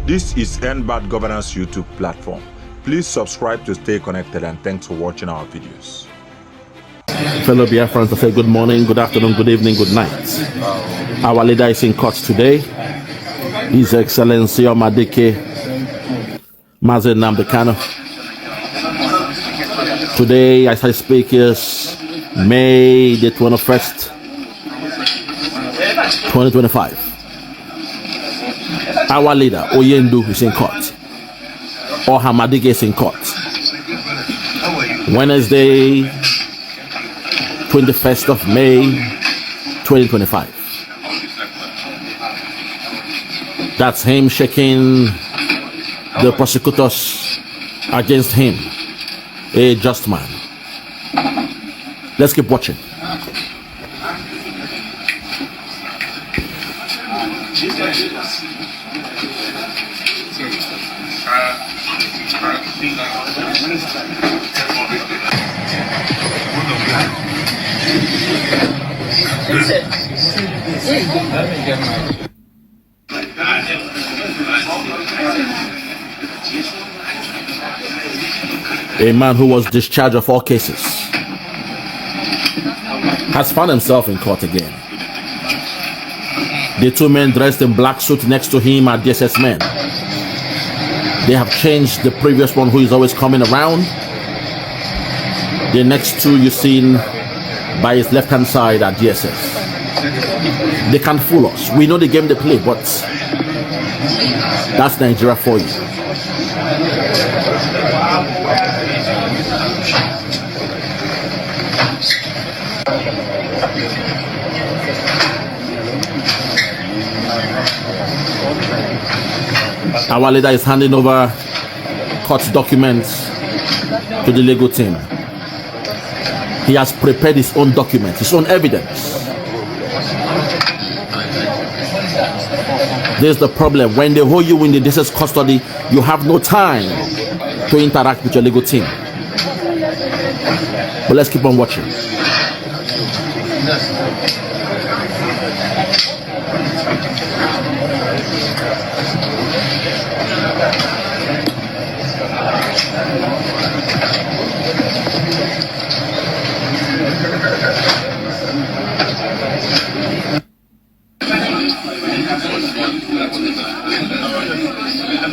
This is Bad Governance YouTube platform. Please subscribe to stay connected, and thanks for watching our videos. Fellow Biafrans, I say good morning, good afternoon, good evening, good night. Our leader is in court today. His Excellency Omadike Nnamdi Kanu. Today, as I speak, is May the 21st, 2025. Our leader, Oyendu, is in court. Or Hamadike is in court. Wednesday, 21st of May, 2025. That's him shaking the prosecutors against him. A just man. Let's keep watching. A man who was discharged of all cases has found himself in court again. The two men dressed in black suit next to him are DSS men. They have changed the previous one who is always coming around. The next two you seen by his left hand side are DSS. They can fool us. We know the game they play, but that's Nigeria for you. Our leader is handing over court documents to the legal team. He has prepared his own documents, his own evidence. There's the problem. When they hold you in the DSS custody, you have no time to interact with your legal team. But let's keep on watching.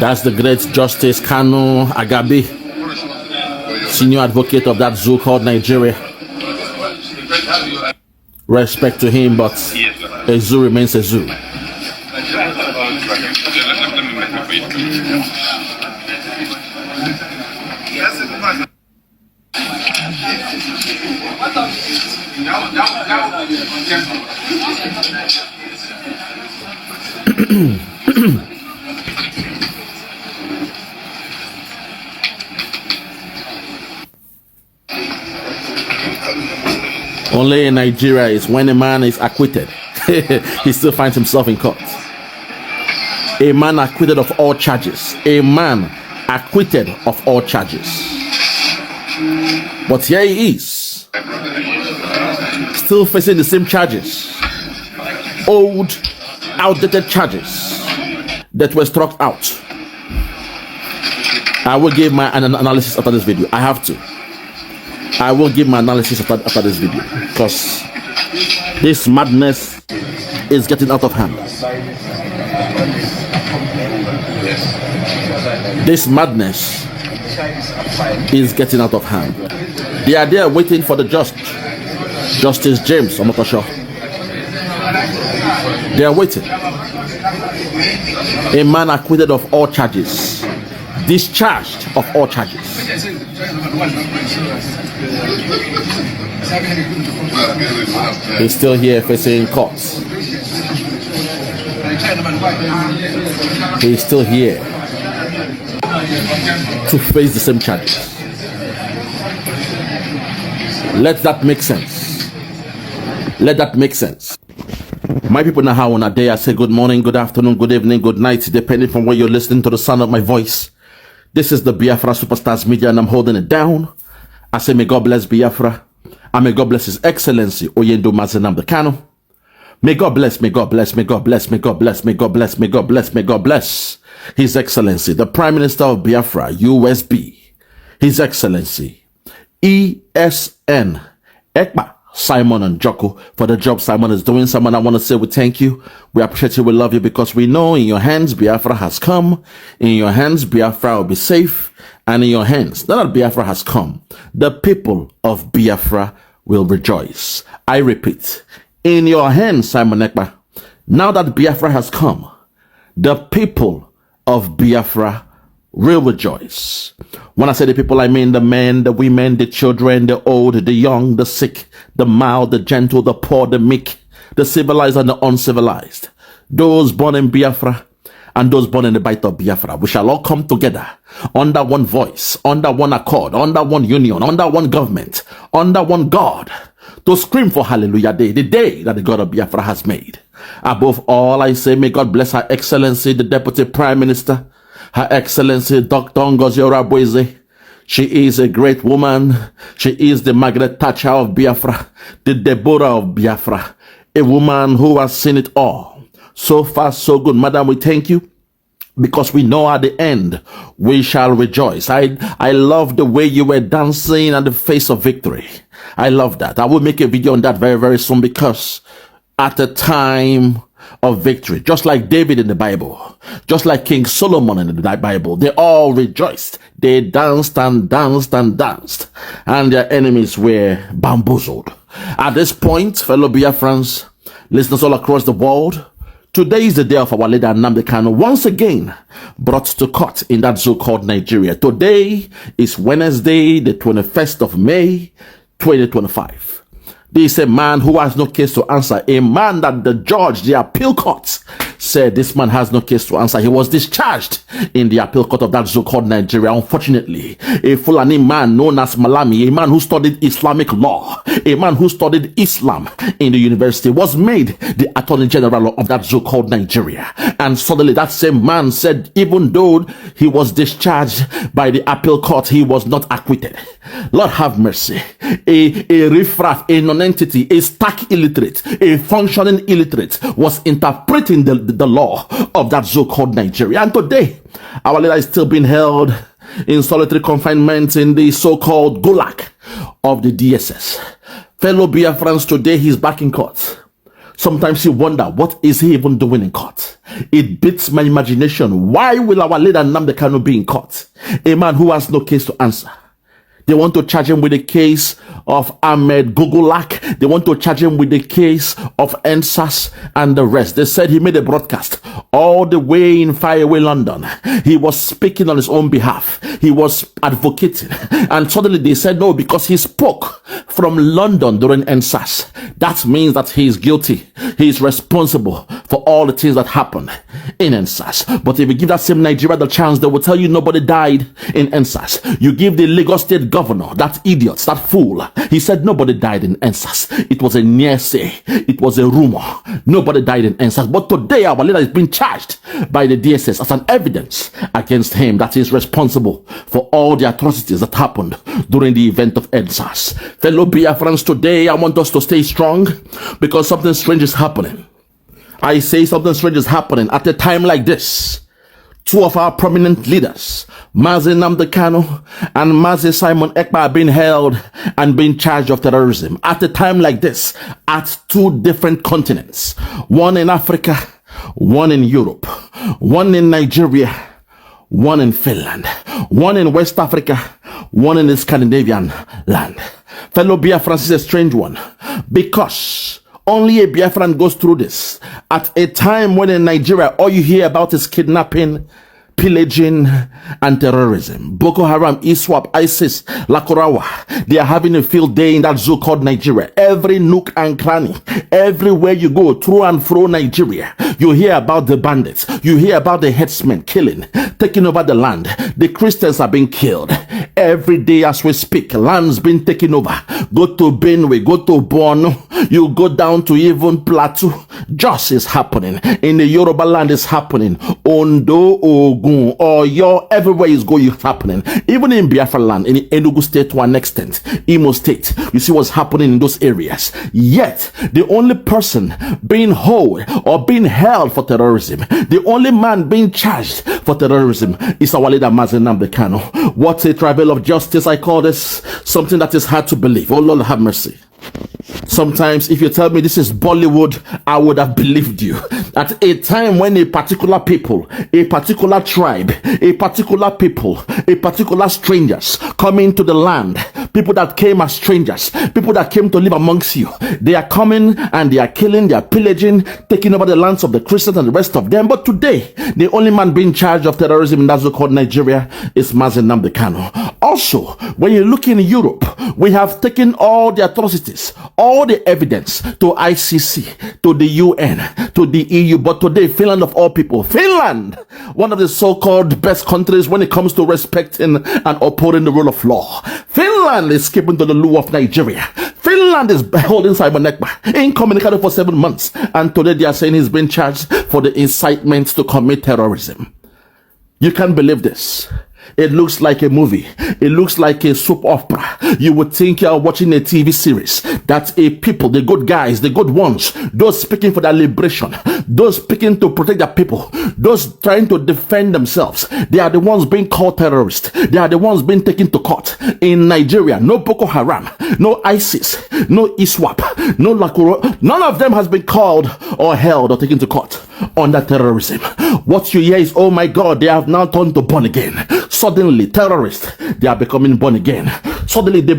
That's the great Justice Kanu Agabi, senior advocate of that zoo called Nigeria. Respect to him, but a zoo remains a zoo. Only in Nigeria is when a man is acquitted, he still finds himself in court. A man acquitted of all charges. A man acquitted of all charges. But here he is, still facing the same charges. Old, outdated charges that were struck out. I will give my analysis after this video. I have to. I will give my analysis after this video, because this madness is getting out of hand. This madness is getting out of hand. They are there waiting for the Justice James Omotosho. They are waiting. A man acquitted of all charges, discharged of all charges. He's still here facing courts. He's still here to face the same charges. Let that make sense. Let that make sense. My people know how on a day I say good morning, good afternoon, good evening, good night, depending from where you're listening to the sound of my voice. This is the Biafra Superstars Media, and I'm holding it down. I say may God bless Biafra, and may God bless His Excellency Oyendu Nnamdi Kanu. May God bless, may God bless, may God bless, may God bless, may God bless, may God bless, may God bless His Excellency, the Prime Minister of Biafra, USB, His Excellency, ESN, Ekpa, Simon and Joko, for the job Simon is doing. Simon, I want to say we thank you. We appreciate you. We love you because we know in your hands Biafra has come. In your hands Biafra will be safe. And in your hands, now that Biafra has come, the people of Biafra will rejoice. I repeat, in your hands, Simon Ekpa, now that Biafra has come, the people of Biafra will rejoice. When I say the people, I mean the men, the women, the children, the old, the young, the sick, the mild, the gentle, the poor, the meek, the civilized and the uncivilized. Those born in Biafra and those born in the bite of Biafra. We shall all come together under one voice, under one accord, under one union, under one government, under one God, to scream for Hallelujah Day, the day that the God of Biafra has made. Above all, I say, may God bless Her Excellency, the Deputy Prime Minister, Her Excellency, Dr. Ngozi Oruabueze. She is a great woman. She is the Margaret Thatcher of Biafra, the Deborah of Biafra, a woman who has seen it all. So far, so good. Madam, we thank you because we know at the end we shall rejoice. I love the way you were dancing at the face of victory. I love that. I will make a video on that very, very soon because at the time of victory, just like David in the Bible, just like King Solomon in the Bible, they all rejoiced. They danced and danced and danced, and their enemies were bamboozled. At this point, fellow Biafrans, listeners all across the world, today is the day of our leader Nnamdi Kanu, once again brought to court in that zoo called Nigeria. Today is Wednesday, the 21st of May, 2025. This is a man who has no case to answer. A man that the judge, the appeal court, said this man has no case to answer. He was discharged in the appeal court of that zoo called Nigeria. Unfortunately, a Fulani man known as Malami, a man who studied Islamic law, a man who studied Islam in the university, was made the Attorney General of that zoo called Nigeria. And suddenly that same man said even though he was discharged by the appeal court, he was not acquitted. Lord have mercy. A riffraff, a non-entity, a stark illiterate, a functioning illiterate was interpreting the law of that zoo called Nigeria. And today, our leader is still being held in solitary confinement in the so-called gulag of the DSS. Fellow Biafrans, today he's back in court. Sometimes you wonder, what is he even doing in court? It beats my imagination. Why will our leader Nnamdi Kanu be in court? A man who has no case to answer. They want to charge him with the case of Ahmed Gugulak. They want to charge him with the case of NSAS and the rest. They said he made a broadcast all the way in faraway London. He was speaking on his own behalf. He was advocating. And suddenly they said no, because he spoke from London during NSAS. That means that he is guilty. He is responsible for all the things that happened in NSAS. But if you give that same Nigeria the chance, they will tell you nobody died in NSAS. You give the Lagos State governor, that idiot, that fool, he said nobody died in NSAS. It was a near say. It was a rumor. Nobody died in NSAS. But today our leader is being charged by the DSS as an evidence against him that he is responsible for all the atrocities that happened during the event of NSAS. Fellow Biafrans, today I want us to stay strong because something strange is happening. I say something strange is happening at a time like this. Two of our prominent leaders, Mazi Nnamdi Kanu and Mazi Simon Ekpa, are being held and being charged of terrorism at a time like this at two different continents. One in Africa, one in Europe, one in Nigeria, one in Finland, one in West Africa, one in the Scandinavian land. Fellow Biafrans, is a strange one because only a Biafran goes through this at a time when in Nigeria all you hear about is kidnapping, pillaging, and terrorism. Boko Haram, ISWAP, ISIS, Lakorawa, they are having a field day in that zoo called Nigeria. Every nook and cranny, everywhere you go, through and fro Nigeria, you hear about the bandits. You hear about the headsmen killing, taking over the land. The Christians are being killed. Every day as we speak, land's been taken over. Go to Benue, go to Borno, you go down to even Plateau. Just is happening. In the Yoruba land is happening. Ondo, Ogun, Oyo, everywhere is going, it's happening. Even in Biafra land, in Enugu state to an extent, Imo state, you see what's happening in those areas. Yet, the only person being held or being held for terrorism, the only man being charged for terrorism is our leader Nnamdi Kanu. What a travail of justice, I call this. Something that is hard to believe. Oh Lord, have mercy. Sometimes if you tell me this is Bollywood, I would have believed you. At a time when a particular people, a particular tribe, a particular people, a particular strangers come into the land, people that came as strangers, people that came to live amongst you, they are coming and they are killing, they are pillaging, taking over the lands of the Christians and the rest of them. But today, the only man being charged of terrorism in that so-called Nigeria is Nnamdi Kanu. Also, when you look in Europe, we have taken all the atrocities, all the evidence to ICC, to the UN, to the EU. But today, Finland of all people, Finland, one of the so-called best countries when it comes to respecting and upholding the rule of law. Finland is skipping to the law of Nigeria. Finland is holding Simon Ekpa incommunicado for 7 months. And today they are saying he's been charged for the incitement to commit terrorism. You can't believe this. It looks like a movie. It looks like a soap opera. You would think you're watching a TV series. That a people, the good guys, the good ones, those speaking for their liberation, those speaking to protect their people, those trying to defend themselves, they are the ones being called terrorists. They are the ones being taken to court. In Nigeria, no Boko Haram, no ISIS, no ISWAP, no Lakuro. None of them has been called or held or taken to court under terrorism. What you hear is, oh my God, they have now turned to born again. Suddenly, terrorists, they are becoming born again. Suddenly, they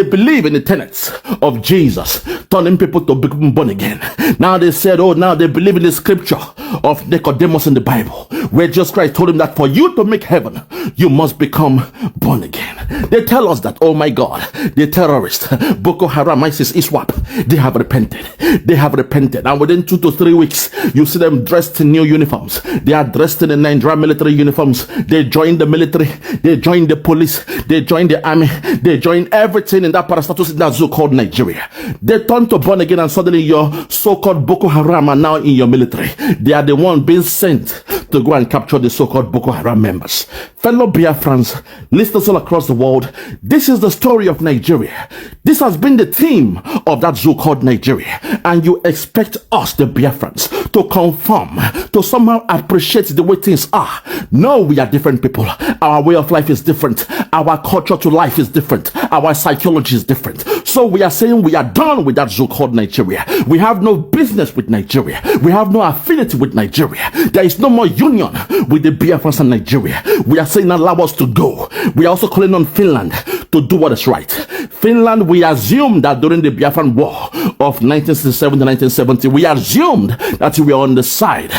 believe in the tenets of Jesus, turning people to become born again. Now they said, oh, now they believe in the scripture of Nicodemus in the Bible, where Jesus Christ told him that for you to make heaven, you must become born again. They tell us that, oh my God, the terrorists, Boko Haram, ISIS, ISWAP, they have repented. They have repented. And within 2 to 3 weeks, you see them dressed in new uniforms. They are dressed in the Nigerian military uniforms. They join the military. They join the police. They join the army. They join everything in that parastatus in that so-called Nigeria. They turn to born again, and suddenly your so-called Boko Haram are now in your military. They are the one being sent to go and capture the so-called Boko Haram members. Fellow Biafrans, listeners all across the world, this is the story of Nigeria. This has been the theme of that so-called Nigeria. And you expect us, the Biafrans, to conform, to somehow appreciate the way things are. No, we are different people. Our way of life is different. Our culture to life is different. Our psychology is different. So we are saying we are done with that so-called Nigeria. We have no business with Nigeria. We have no affinity with Nigeria. There is no more union with the Biafrans and Nigeria. We are saying allow us to go. We are also calling on Finland to do what is right. Finland, we assumed that during the Biafran War of 1967 to 1970, we assumed that we were on the side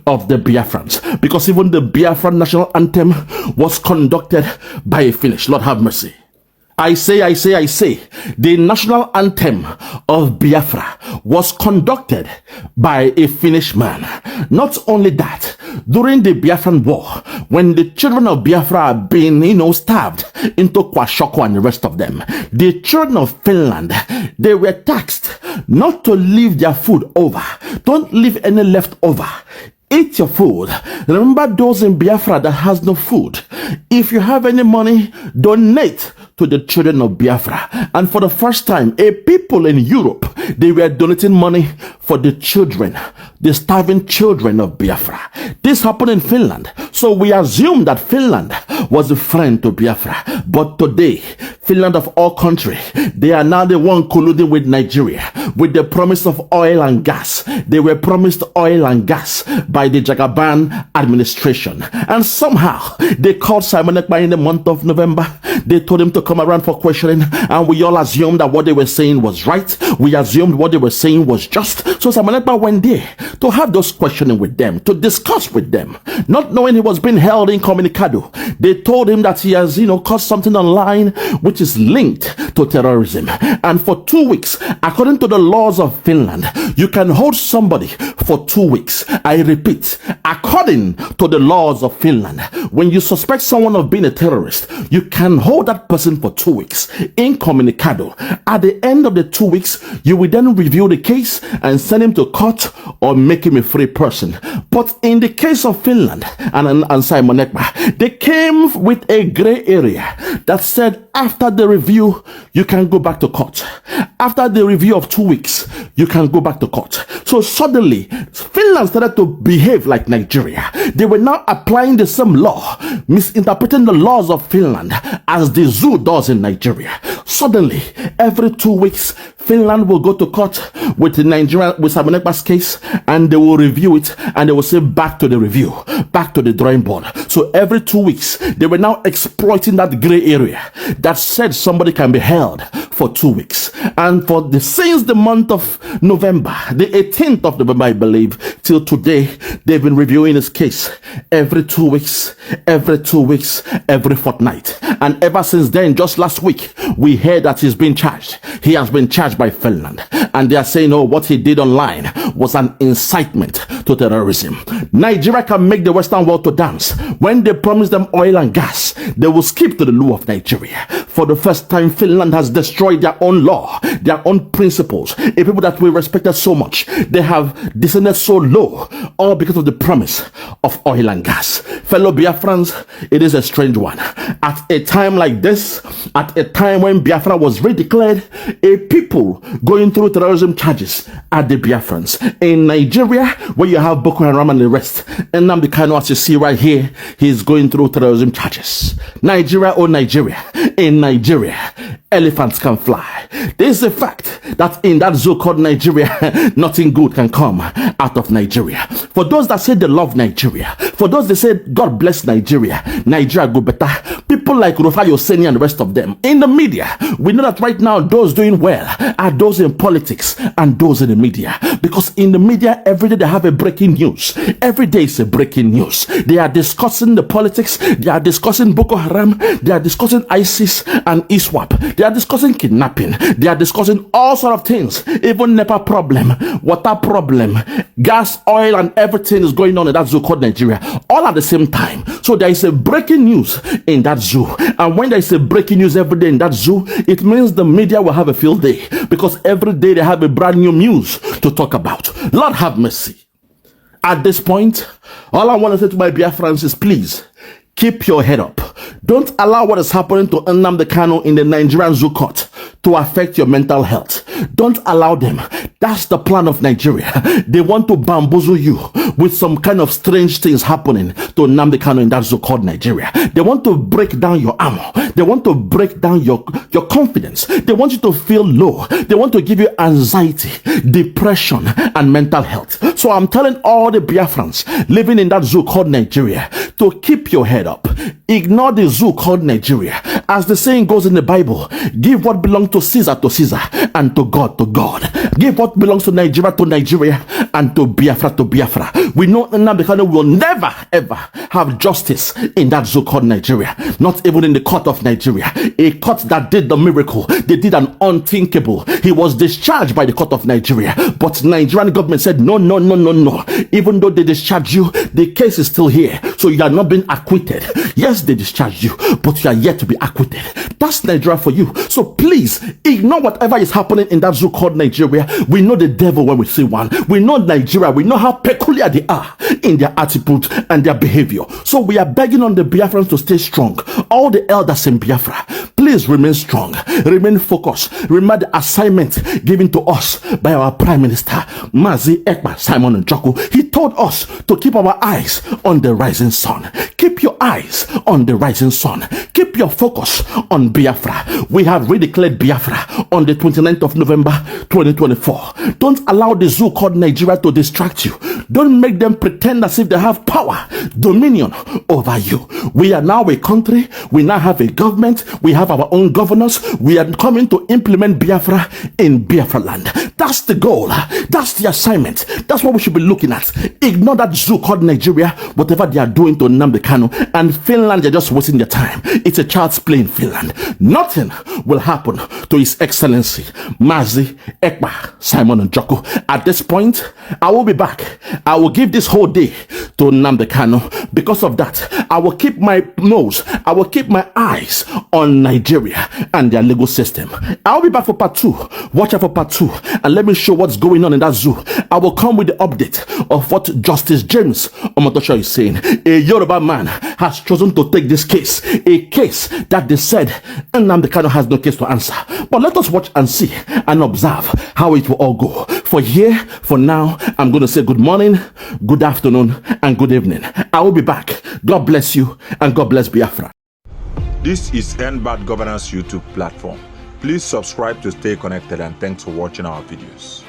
of the Biafrans, because even the Biafran national anthem was conducted by a Finnish. Lord have mercy. I say, the national anthem of Biafra was conducted by a Finnish man. Not only that, during the Biafran War, when the children of Biafra are being, starved into Kwashoko and the rest of them, the children of Finland, they were taxed not to leave their food over. Don't leave any left over. Eat your food. Remember those in Biafra that has no food. If you have any money, donate to the children of Biafra. And for the first time, a people in Europe, they were donating money for the children, the starving children of Biafra. This happened in Finland. So we assume that Finland was a friend to Biafra. But today, Finland of all countries, they are now the one colluding with Nigeria with the promise of oil and gas. They were promised oil and gas by the Jagaban administration. And somehow, they called Simon Ekpa in the month of November. They told him to come around for questioning, and we all assumed that what they were saying was right. We assumed what they were saying was just. So Simon Ekpa went there to have those questioning with them, to discuss with them, not knowing he was being held incommunicado. They told him that he has, caused something online which is linked to terrorism. And for 2 weeks, according to the laws of Finland, you can hold somebody for 2 weeks. I repeat, according to the laws of Finland, when you suspect someone of being a terrorist, you can hold that person for 2 weeks. Incommunicado. At the end of the 2 weeks, you will then review the case and send him to court or make him a free person. But in the case of Finland and Simon Ekpa, they came with a gray area that said after the review, you can go back to court. After the review of 2 weeks, you can go back to court. So suddenly, Finland started to behave like Nigeria. They were now applying the same law, misinterpreting the laws of Finland as the zoo does in Nigeria. Suddenly, every 2 weeks, Finland will go to court with Nigeria, with Simon Ekpa's case, and they will review it, and they will say back to the review, back to the drawing board. So every 2 weeks, they were now exploiting that gray area that said somebody can be held for 2 weeks. And since the month of November, the 18th of November, I believe, till today, they've been reviewing his case every 2 weeks, every 2 weeks, every fortnight. And ever since then, just last week, we heard that he's been charged. He has been charged by Finland. And they are saying, oh, what he did online was an incitement to terrorism. Nigeria can make the Western world to dance. When they promise them oil and gas, they will skip to the law of Nigeria. For the first time, Finland has destroyed their own law, their own principles. A people that we respected so much, they have descended so low, all because of the promise of oil and gas. Fellow Biafrans, it is a strange one. At a time like this, at a time when Biafra was redeclared, a people going through terrorism charges are the Biafrans. In Nigeria, where you have Boko Haram and the rest, and Nnamdi Kanu, as you see right here, he's going through terrorism charges. Nigeria, oh Nigeria. In Nigeria, elephants can fly. There is a fact that in that zoo called Nigeria, nothing good can come out of Nigeria. For those that say they love Nigeria, for those that say God bless Nigeria, Nigeria go better. People like Rufai Oseni and the rest of them. In the media, we know that right now those doing well are those in politics and those in the media. Because in the media, every day they have a breaking news. Every day is a breaking news. They are discussing the politics. They are discussing Boko Haram. They are discussing ISIS and ISWAP. They are discussing kidnapping. They are discussing all sort of things. Even NEPA problem, water problem, gas, oil, and everything is going on in that zoo called Nigeria, all at the same time. So there is a breaking news in that zoo. And when there is a breaking news every day in that zoo, it means the media will have a field day, because every day they have a brand new news to talk about. Lord have mercy. At this point, all I want to say to my Biafrans is, please, keep your head up. Don't allow what is happening to Nnamdi Kanu in the Nigerian zoo court to affect your mental health. Don't allow them. That's the plan of Nigeria. They want to bamboozle you with some kind of strange things happening to Nnamdi Kanu in that zoo called Nigeria. They want to break down your armor. They want to break down your confidence. They want you to feel low. They want to give you anxiety, depression, and mental health. So I'm telling all the Biafrans living in that zoo called Nigeria to keep your head up. Ignore the zoo called Nigeria. As the saying goes in the Bible, give what belongs to Caesar, and to God, to God. Give what belongs to Nigeria, and to Biafra. We know Nnamdi Kanu will never, ever have justice in that zoo called Nigeria. Not even in the court of Nigeria. A court that did the miracle. They did an unthinkable. He was discharged by the court of Nigeria. But Nigerian government said, no. Even though they discharged you, the case is still here. So you are not being acquitted. Yes, they discharged you, but you are yet to be acquitted. That's Nigeria for you. So please, ignore whatever is happening in that zoo called Nigeria. We know the devil when we see one. We know Nigeria. We know how peculiar they are in their attitude and their behavior. So we are begging on the Biafrans to stay strong. All the elders in Biafra, please remain strong. Remain focused. Remember the assignment given to us by our Prime Minister, Mazi Ekpa Simon Njoku. He told us to keep our eyes on the rising sun. Keep your eyes on the rising sun. Keep your focus on Biafra. We have redeclared Biafra on the 29th of November 2024. Don't allow the zoo called Nigeria to distract you. Don't make them pretend as if they have power, dominion over you. We are now a country. We now have a government. We have our own governors. We are coming to implement Biafra in Biafra land. That's the goal. That's the assignment. That's what we should be looking at. Ignore that zoo called Nigeria, whatever they are doing to Nnamdi Kanu, and Finland, they're just wasting their time. It's a child's play in Finland. Nothing will happen to His Excellency Mazi Ekpa Simon Njoku. At this point, I will be back. I will give this whole day to Nnamdi Kanu. Because of that, I will keep my nose, I will keep my eyes on Nigeria and their legal system. I'll be back for part 2. Watch out for part 2 and let me show what's going on in that zoo. I will come with the update of what Justice James Omotosho is saying. A Yoruba man has chosen to take this case, a case that they said Nnamdi Kanu has no case to answer. But let us watch and see and observe how it will all go. For now, I'm going to say good morning, good afternoon, and good evening. I will be back. God bless you and God bless Biafra. This is Bad Governance YouTube platform. Please subscribe to stay connected and thanks for watching our videos.